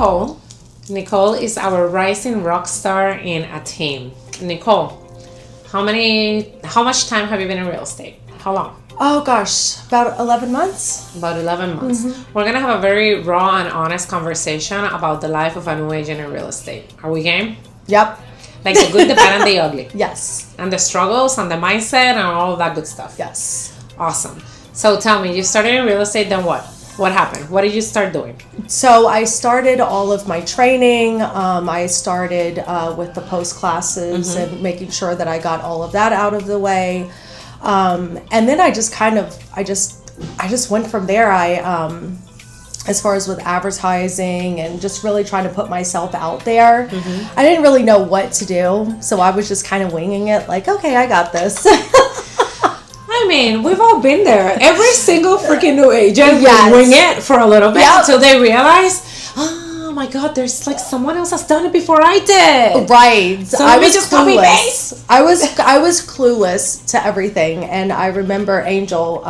Nicole. Nicole is our rising rock star in a team. Nicole, how much time have you been in real estate? How long? Oh gosh, about 11 months. About 11 months. We're going to have a very raw and honest conversation about the life of a new agent in real estate. Are we game? Yep. Like the good, the bad, and the ugly. Yes. And the struggles and the mindset and all of that good stuff. Yes. Awesome. So tell me, you started in real estate, then what? What happened? What did you start doing? So I started all of my training. I started with the post classes and making sure that I got all of that out of the way. And then I just went from there. As far as with advertising and just really trying to put myself out there. I didn't really know what to do. So I was just kind of winging it like, okay, I got this. I mean, we've all been there. Every single freaking new agent Yes. will wing it for a little bit Yep. until they realize, oh my God, there's like someone else has done it before I did. Right. So I let me was just copy paste. I was clueless to everything. And I remember Angel,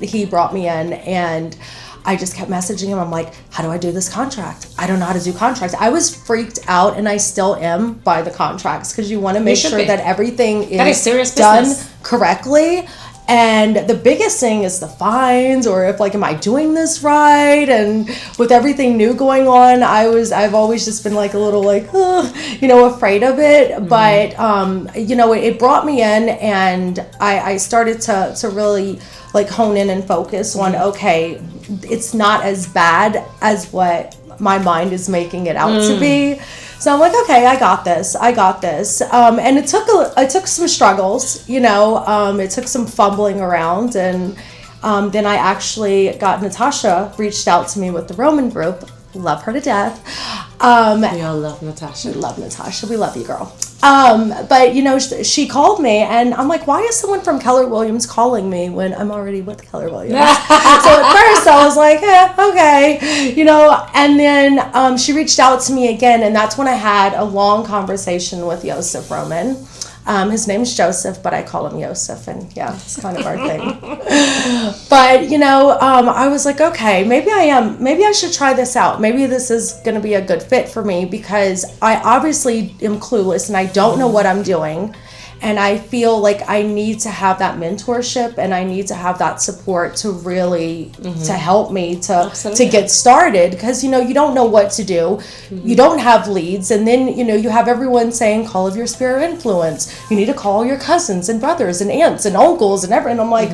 he brought me in and I just kept messaging him. I'm like, how do I do this contract? I don't know how to do contracts. I was freaked out, and I still am by the contracts because you want to make sure that everything is serious done business. Correctly. And the biggest thing is the fines, or if like, am I doing this right? And with everything new going on, I've always just been like a little like, afraid of it. But, it brought me in, and I started to really like hone in and focus on, okay, it's not as bad as what my mind is making it out to be. So I'm like, okay, I got this. And it took some struggles, it took some fumbling around. And then I actually got Natasha reached out to me with the Roman group. Love her to death. We all love Natasha. We love Natasha. We love you, girl. But she called me, and I'm like, why is someone from Keller Williams calling me when I'm already with Keller Williams? So at first I was like, okay, and then she reached out to me again, and that's when I had a long conversation with Joseph Roman. His name's Joseph, but I call him Joseph, and yeah, it's kind of our thing. But, I was like, okay, maybe I should try this out. Maybe this is going to be a good fit for me because I obviously am clueless and I don't know what I'm doing. And I feel like I need to have that mentorship and I need to have that support to really to help me to get started because you don't know what to do. You don't have leads, and then you have everyone saying call of your sphere of influence. You need to call your cousins and brothers and aunts and uncles and everything. I'm like,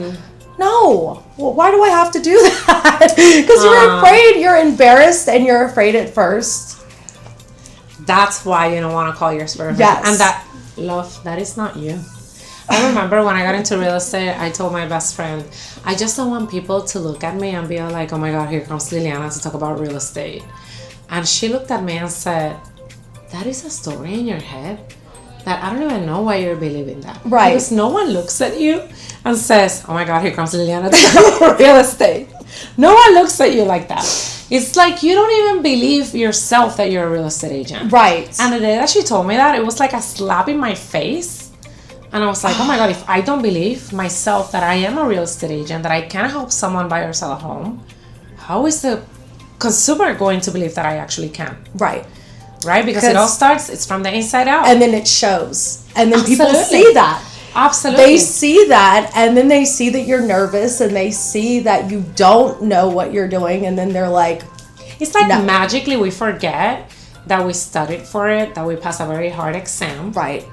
no. Well, why do I have to do that? Because you're afraid, you're embarrassed, and you're afraid at first. That's why you don't want to call your sphere of Yes. And that, love, that is not you. I remember when I got into real estate, I told my best friend, I just don't want people to look at me and be like, oh my God, here comes Liliana to talk about real estate. And she looked at me and said, that is a story in your head that I don't even know why you're believing that. Right. Because no one looks at you and says, oh my God, here comes Liliana to talk about real estate. No one looks at you like that. It's like you don't even believe yourself that you're a real estate agent. Right. And the day that she told me that, it was like a slap in my face. And I was like, oh my God, if I don't believe myself that I am a real estate agent, that I can help someone buy or sell a home, how is the consumer going to believe that I actually can? Right. Right? Because it all starts, it's from the inside out. And then it shows. And then Absolutely. people see that. Absolutely. They see that, and then they see that you're nervous, and they see that you don't know what you're doing, and then they're like... It's like magically we forget that we studied for it, that we passed a very hard exam. Right.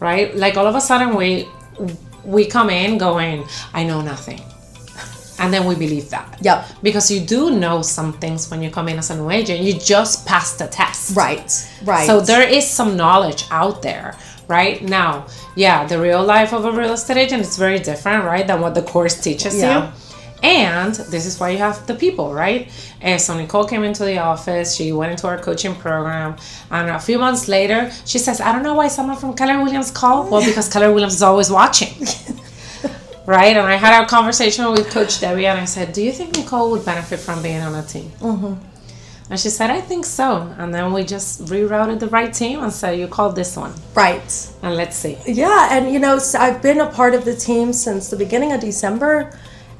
Right? Like all of a sudden we come in going, I know nothing. And then we believe that. Yep. Because you do know some things when you come in as a new agent. You just passed the test. Right. Right. So there is some knowledge out there. Right? Now, yeah, the real life of a real estate agent is very different, right, than what the course teaches you. And this is why you have the people, right? And so Nicole came into the office. She went into our coaching program. And a few months later, she says, I don't know why someone from Keller Williams called. Well, because Keller Williams is always watching. Right? And I had a conversation with Coach Debbie, and I said, do you think Nicole would benefit from being on a team? And she said, I think so. And then we just rerouted the right team and said, you call this one. Right. And let's see. Yeah, and so I've been a part of the team since the beginning of December.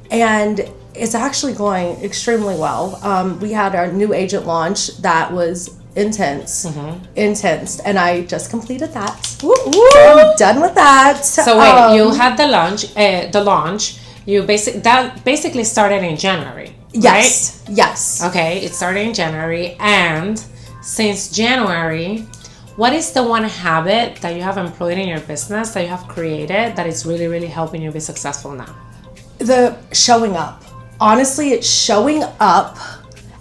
And it's actually going extremely well. We had our new agent launch that was intense. And I just completed that. So I'm done with that. So wait, you had the launch. You basically started in January. Yes. Right? Yes. Okay, it started in January, and since January, what is the one habit that you have employed in your business that you have created that is really, really helping you be successful now? The showing up. Honestly, it's showing up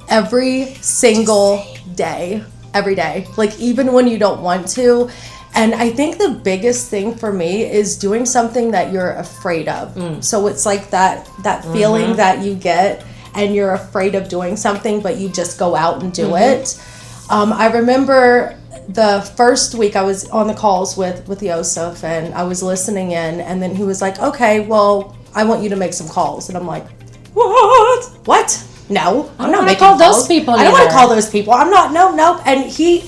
every single day. Every day. Like, even when you don't want to. And I think the biggest thing for me is doing something that you're afraid of. So it's like that feeling that you get and you're afraid of doing something, but you just go out and do it. I remember the first week I was on the calls with Yosef, and I was listening in, and then he was like, okay, well, I want you to make some calls. And I'm like, what? No, I'm not making calls. Those people I don't want to call those people. I'm not, no. And he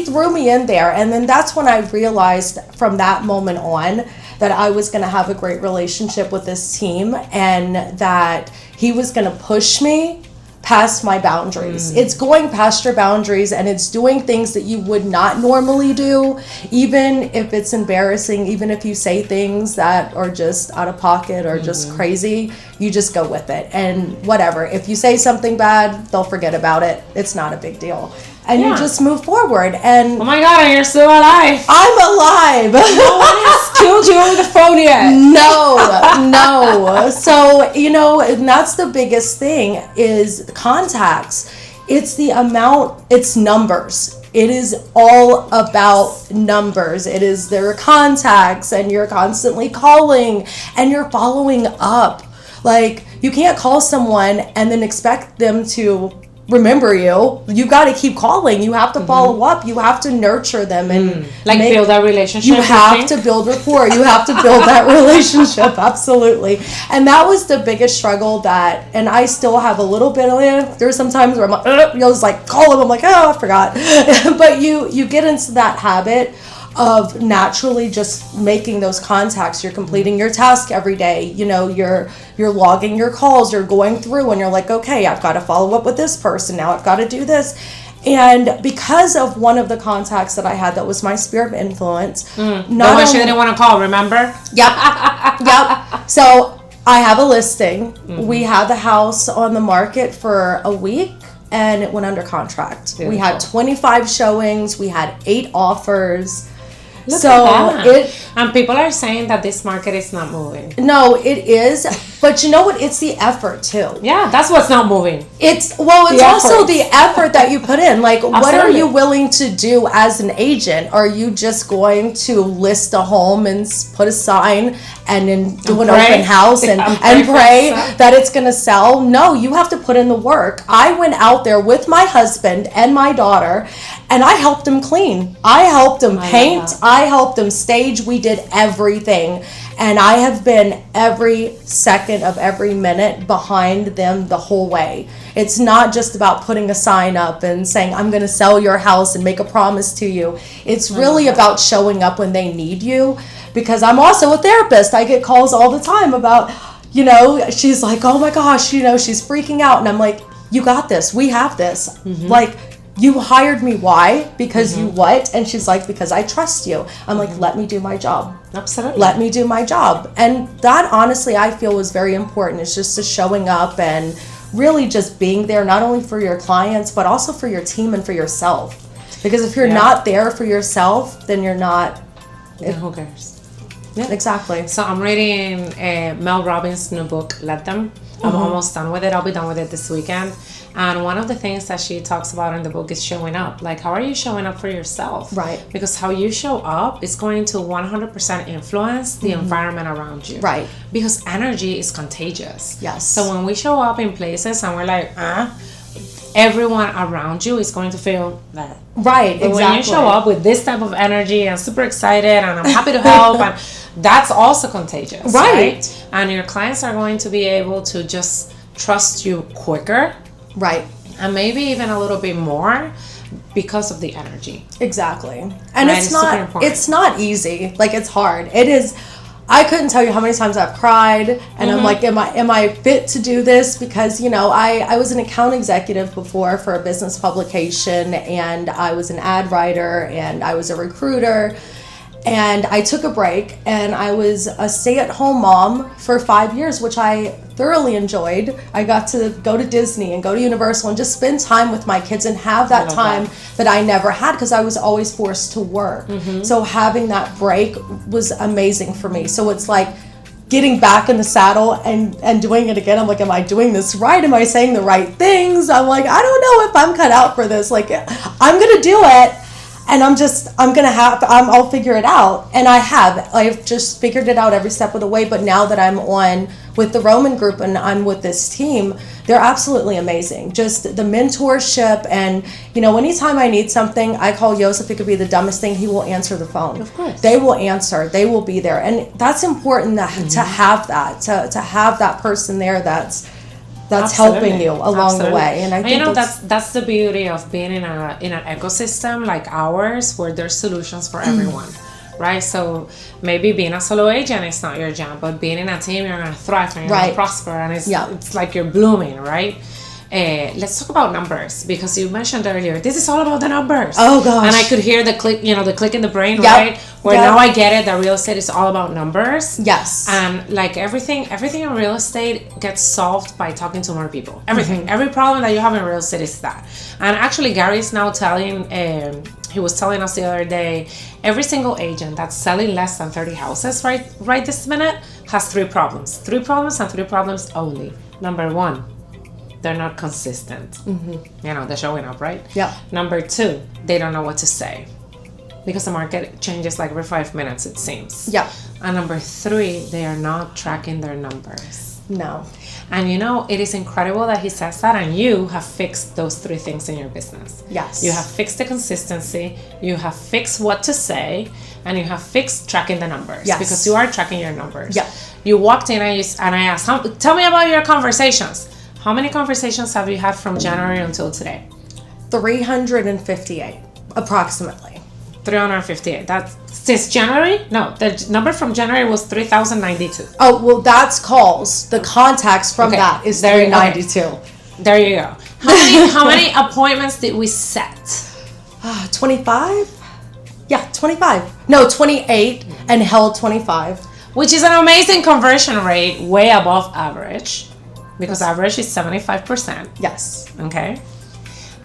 threw me in there. And then that's when I realized from that moment on that I was going to have a great relationship with this team, and that he was going to push me past my boundaries. It's going past your boundaries, and it's doing things that you would not normally do, even if it's embarrassing, even if you say things that are just out of pocket or just crazy, you just go with it. And whatever, if you say something bad, they'll forget about it. It's not a big deal. And you just move forward. And oh my God, and you're still alive. I'm alive. No one has killed you over the phone yet. No. So, and that's the biggest thing is contacts. It's the amount, it's numbers. It is all about numbers. It is their contacts, and you're constantly calling and you're following up. Like, you can't call someone and then expect them to remember you. You got to keep calling. You have to follow up. You have to nurture them and build that relationship. You have to build rapport. You have to build that relationship. Absolutely. And that was the biggest struggle and I still have a little bit of it. There's some times where I'm like, just like call them. I'm like, oh, I forgot. But you get into that habit of naturally just making those contacts. You're completing your task every day. You're logging your calls. You're going through, and you're like, okay, I've got to follow up with this person. Now I've got to do this. And because of one of the contacts that I had that was my sphere of influence. The one she didn't want to call, remember? Yep. So I have a listing. We had the house on the market for a week, and it went under contract. Beautiful. We had 25 showings. We had 8 offers. Look at that. And people are saying that this market is not moving. No, it is. But you know what? It's the effort too. Yeah, that's what's not moving. It's also the effort that you put in. Like, what are you willing to do as an agent? Are you just going to list a home and put a sign and then do an open house and pray that it's going to sell? No, you have to put in the work. I went out there with my husband and my daughter, and I helped him clean. I helped him paint. I helped him stage. We did everything. And I have been every second of every minute behind them the whole way. It's not just about putting a sign up and saying, I'm going to sell your house and make a promise to you. It's really about showing up when they need you. Because I'm also a therapist. I get calls all the time about, she's like, oh my gosh, she's freaking out. And I'm like, you got this. We have this. Like, you hired me. Why? Because you what? And she's like, because I trust you. I'm like, let me do my job. Absolutely. Let me do my job. And that, honestly, I feel was very important. It's just showing up and really just being there, not only for your clients, but also for your team and for yourself. Because if you're not there for yourself, then you're not. Who cares? Yeah, exactly. So I'm reading Mel Robbins' new book, Let Them. I'm almost done with it. I'll be done with it this weekend. And one of the things that she talks about in the book is showing up. Like, how are you showing up for yourself? Right. Because how you show up is going to 100% influence the environment around you. Right. Because energy is contagious. Yes. So when we show up in places and we're like, everyone around you is going to feel that. Right, but when you show up with this type of energy and super excited and I'm happy to help, and that's also contagious. Right. And your clients are going to be able to just trust you quicker. Right. And maybe even a little bit more because of the energy. Exactly. And it's not easy. Like, it's hard. It is. I couldn't tell you how many times I've cried, and I'm like, am I fit to do this? Because, you know, I was an account executive before for a business publication, and I was an ad writer, and I was a recruiter. And I took a break, and I was a stay-at-home mom for 5 years, which I thoroughly enjoyed. I got to go to Disney and go to Universal and just spend time with my kids and have that time that I never had because I was always forced to work. So having that break was amazing for me. So it's like getting back in the saddle and doing it again. I'm like, am I doing this right? Am I saying the right things? I'm like, I don't know if I'm cut out for this. Like, I'm going to do it. And I'll figure it out. And I've just figured it out every step of the way. But now that I'm on with the Roman group and I'm with this team, they're absolutely amazing. Just the mentorship, and, you know, anytime I need something, I call Joseph. It could be the dumbest thing. He will answer the phone. Of course. They will answer. They will be there. And that's important to have that, to have that person there that's helping you along the way. And I think, you know, that's the beauty of being in an ecosystem like ours, where there's solutions for everyone, right? So maybe being a solo agent is not your jam, but being in a team, you're gonna thrive and you're gonna prosper, and it's like you're blooming, right? Let's talk about numbers, because you mentioned earlier, this is all about the numbers. Oh gosh. And I could hear the click, the click in the brain, right? Where now I get it, that real estate is all about numbers. Yes. And like everything in real estate gets solved by talking to more people. Everything. Every problem that you have in real estate is that. And actually Gary is now he was telling us the other day, every single agent that's selling less than 30 houses right this minute has 3 problems. 3 problems and 3 problems only. Number 1, they're not consistent. They're showing up, right? Yeah. Number 2, they don't know what to say, because the market changes like every 5 minutes, it seems. Yeah. And number 3, they are not tracking their numbers. No. And it is incredible that he says that, and you have fixed those 3 things in your business. Yes. You have fixed the consistency, you have fixed what to say, and you have fixed tracking the numbers. Yes. Because you are tracking your numbers. Yeah. You walked in and I asked, tell me about your conversations. How many conversations have you had from January until today? 358, approximately. 358. That's since January? No, the number from January was 3,092. Oh, well, that's calls. The contacts from that is 392. There you go. How many appointments did we set? 25? Yeah, 25. No, 28 and held 25. Which is an amazing conversion rate, way above average, because average is 75%. Yes. Okay.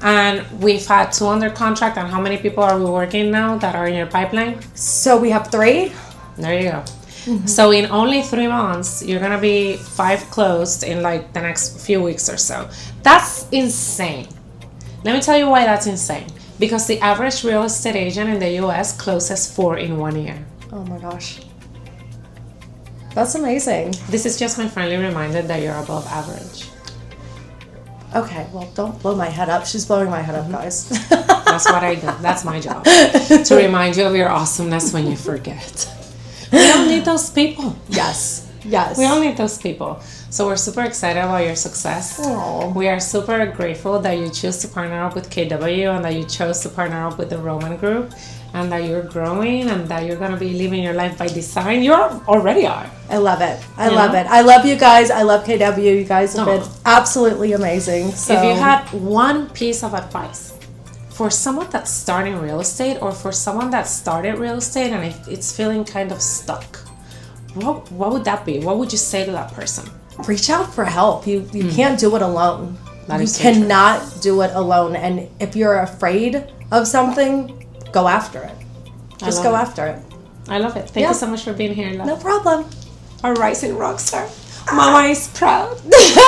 And we've had 2 under contract. And how many people are we working now that are in your pipeline? So we have 3. There you go. So in only 3 months, you're going to be 5 closed in like the next few weeks or so. That's insane. Let me tell you why that's insane. Because the average real estate agent in the US closes 4 in 1 year. Oh my gosh. That's amazing. This is just my friendly reminder that you're above average. Okay, well, don't blow my head up. She's blowing my head up, guys. That's what I do. That's my job. To remind you of your awesomeness when you forget. We don't need those people. Yes. Yes. We don't need those people. So we're super excited about your success. Aww. We are super grateful that you choose to partner up with KW, and that you chose to partner up with the Roman Group, and that you're growing, and that you're going to be living your life by design. You already are. I love it. I love it. I love you guys. I love KW. You guys have been absolutely amazing. So if you had one piece of advice for someone that's starting real estate, or for someone that started real estate and it's feeling kind of stuck, what would that be? What would you say to that person? Reach out for help. You can't do it alone. You so cannot do it alone. And if you're afraid of something, go after it. Just go after it. I love it. Thank you so much for being here, love. No problem. Our rising rockstar. Mama is proud.